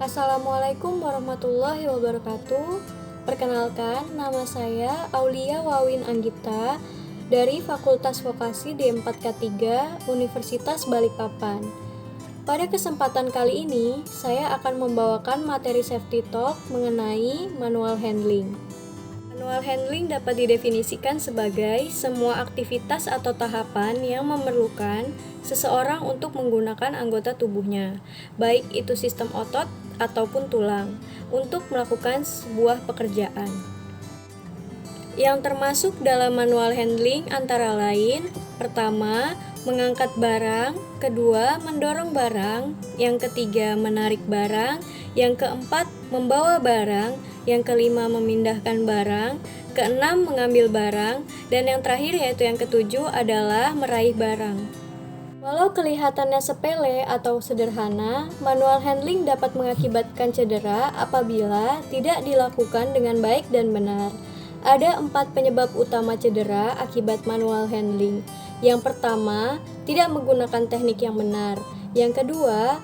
Assalamualaikum warahmatullahi wabarakatuh. Perkenalkan, nama saya Aulia Wawin Anggita dari Fakultas Vokasi D4K3 Universitas Balikpapan. Pada kesempatan kali ini, saya akan membawakan materi safety talk mengenai manual handling. Manual handling dapat didefinisikan sebagai semua aktivitas atau tahapan yang memerlukan seseorang untuk menggunakan anggota tubuhnya, baik itu sistem otot ataupun tulang, untuk melakukan sebuah pekerjaan. Yang termasuk dalam manual handling antara lain, pertama, mengangkat barang, kedua, mendorong barang, yang ketiga, menarik barang, yang keempat, membawa barang, yang kelima, memindahkan barang, keenam, mengambil barang, dan yang terakhir yaitu yang ketujuh adalah meraih barang. Walau kelihatannya sepele atau sederhana, manual handling dapat mengakibatkan cedera apabila tidak dilakukan dengan baik dan benar. Ada 4 penyebab utama cedera akibat manual handling. Yang pertama, tidak menggunakan teknik yang benar. Yang kedua,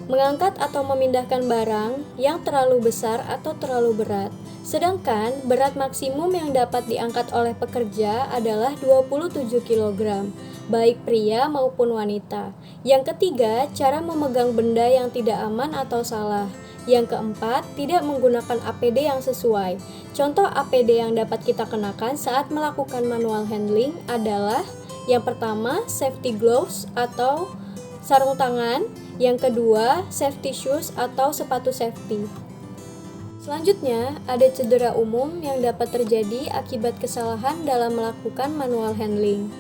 mengangkat atau memindahkan barang yang terlalu besar atau terlalu berat. Sedangkan berat maksimum yang dapat diangkat oleh pekerja adalah 27 kg, baik pria maupun wanita. Yang ketiga, cara memegang benda yang tidak aman atau salah. Yang keempat, tidak menggunakan APD yang sesuai. Contoh APD yang dapat kita kenakan saat melakukan manual handling adalah yang pertama, safety gloves atau sarung tangan. Yang kedua, safety shoes atau sepatu safety. Selanjutnya, ada cedera umum yang dapat terjadi akibat kesalahan dalam melakukan manual handling.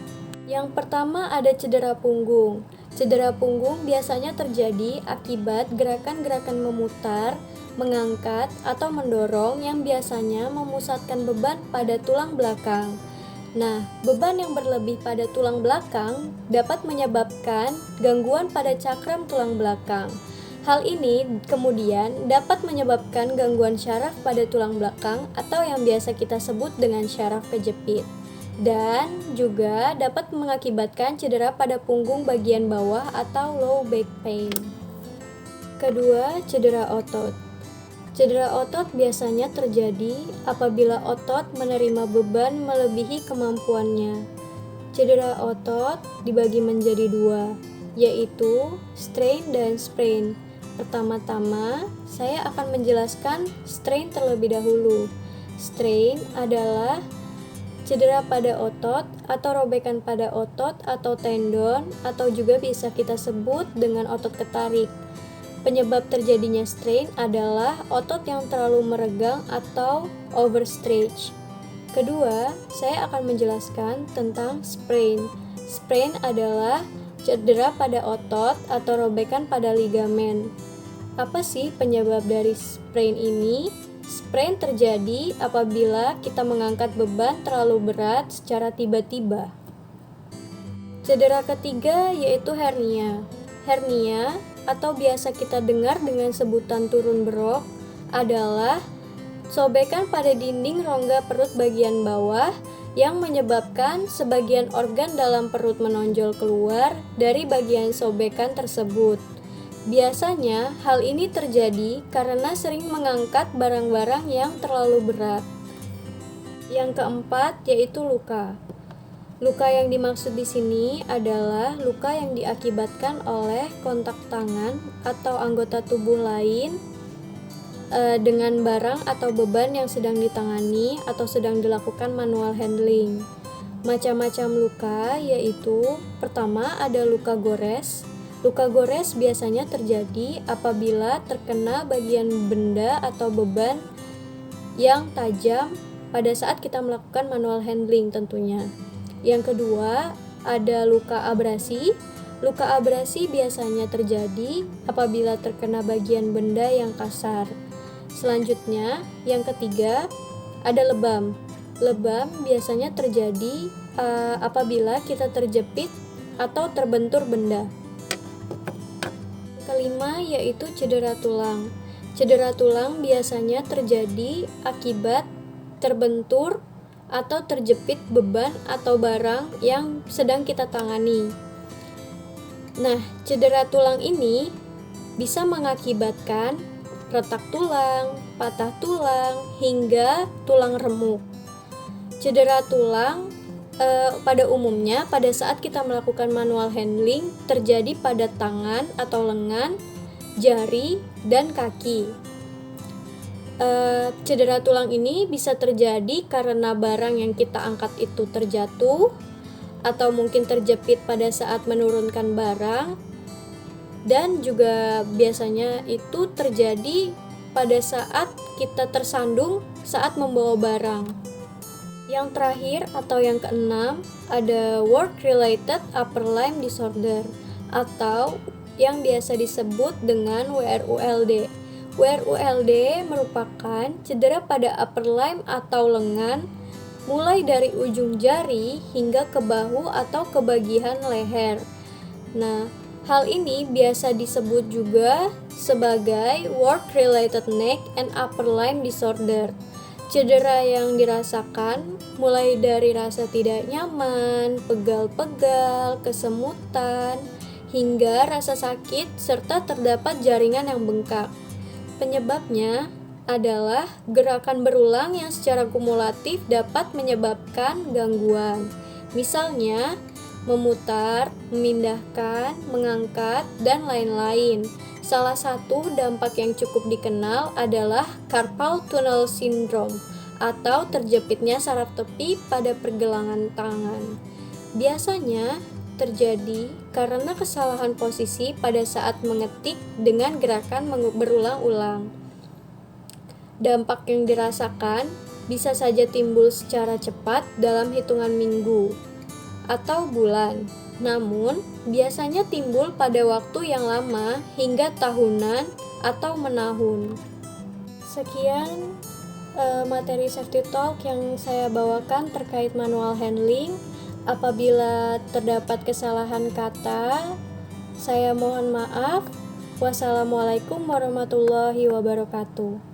Yang pertama ada cedera punggung. Cedera punggung biasanya terjadi akibat gerakan-gerakan memutar, mengangkat, atau mendorong yang biasanya memusatkan beban pada tulang belakang. Nah, beban yang berlebih pada tulang belakang dapat menyebabkan gangguan pada cakram tulang belakang. Hal ini kemudian dapat menyebabkan gangguan syaraf pada tulang belakang atau yang biasa kita sebut dengan syaraf kejepit. Dan juga dapat mengakibatkan cedera pada punggung bagian bawah atau low back pain. Kedua, cedera otot. Cedera otot biasanya terjadi apabila otot menerima beban melebihi kemampuannya. Cedera otot dibagi menjadi 2, yaitu strain dan sprain. Pertama-tama, saya akan menjelaskan strain terlebih dahulu. Strain adalah cedera pada otot atau robekan pada otot atau tendon atau juga bisa kita sebut dengan otot ketarik. Penyebab terjadinya strain adalah otot yang terlalu meregang atau overstretch. Kedua, saya akan menjelaskan tentang sprain. Sprain adalah cedera pada otot atau robekan pada ligamen. Apa sih penyebab dari sprain ini? Sprain terjadi apabila kita mengangkat beban terlalu berat secara tiba-tiba. Cedera ketiga yaitu hernia. Hernia atau biasa kita dengar dengan sebutan turun berok adalah sobekan pada dinding rongga perut bagian bawah yang menyebabkan sebagian organ dalam perut menonjol keluar dari bagian sobekan tersebut. Biasanya hal ini terjadi karena sering mengangkat barang-barang yang terlalu berat. Yang keempat yaitu luka. Luka yang dimaksud di sini adalah luka yang diakibatkan oleh kontak tangan atau anggota tubuh lain dengan barang atau beban yang sedang ditangani atau sedang dilakukan manual handling. Macam-macam luka yaitu pertama ada luka gores. Luka gores biasanya terjadi apabila terkena bagian benda atau beban yang tajam pada saat kita melakukan manual handling tentunya. Yang kedua, ada luka abrasi. Luka abrasi biasanya terjadi apabila terkena bagian benda yang kasar. Selanjutnya, yang ketiga, ada lebam. Lebam biasanya terjadi apabila kita terjepit atau terbentur benda. Kelima, yaitu cedera tulang. Cedera tulang biasanya terjadi akibat terbentur atau terjepit beban atau barang yang sedang kita tangani. Nah, cedera tulang ini bisa mengakibatkan retak tulang, patah tulang, hingga tulang remuk. Cedera tulang pada umumnya pada saat kita melakukan manual handling terjadi pada tangan atau lengan, jari, dan kaki. Cedera tulang ini bisa terjadi karena barang yang kita angkat itu terjatuh, atau mungkin terjepit pada saat menurunkan barang, dan juga biasanya itu terjadi pada saat kita tersandung saat membawa barang. Yang terakhir atau yang keenam ada work-related upper limb disorder atau yang biasa disebut dengan WRULD. WRULD merupakan cedera pada upper limb atau lengan mulai dari ujung jari hingga ke bahu atau ke bagian leher. Nah, hal ini biasa disebut juga sebagai work-related neck and upper limb disorder. Cedera yang dirasakan mulai dari rasa tidak nyaman, pegal-pegal, kesemutan, hingga rasa sakit serta terdapat jaringan yang bengkak. Penyebabnya adalah gerakan berulang yang secara kumulatif dapat menyebabkan gangguan. Misalnya, memutar, memindahkan, mengangkat, dan lain-lain. Salah satu dampak yang cukup dikenal adalah carpal tunnel syndrome atau terjepitnya saraf tepi pada pergelangan tangan. Biasanya terjadi karena kesalahan posisi pada saat mengetik dengan gerakan berulang-ulang. Dampak yang dirasakan bisa saja timbul secara cepat dalam hitungan minggu atau bulan, namun biasanya timbul pada waktu yang lama hingga tahunan atau menahun. Sekian materi safety talk yang saya bawakan terkait manual handling. Apabila terdapat kesalahan kata, saya mohon maaf. Wassalamualaikum warahmatullahi wabarakatuh.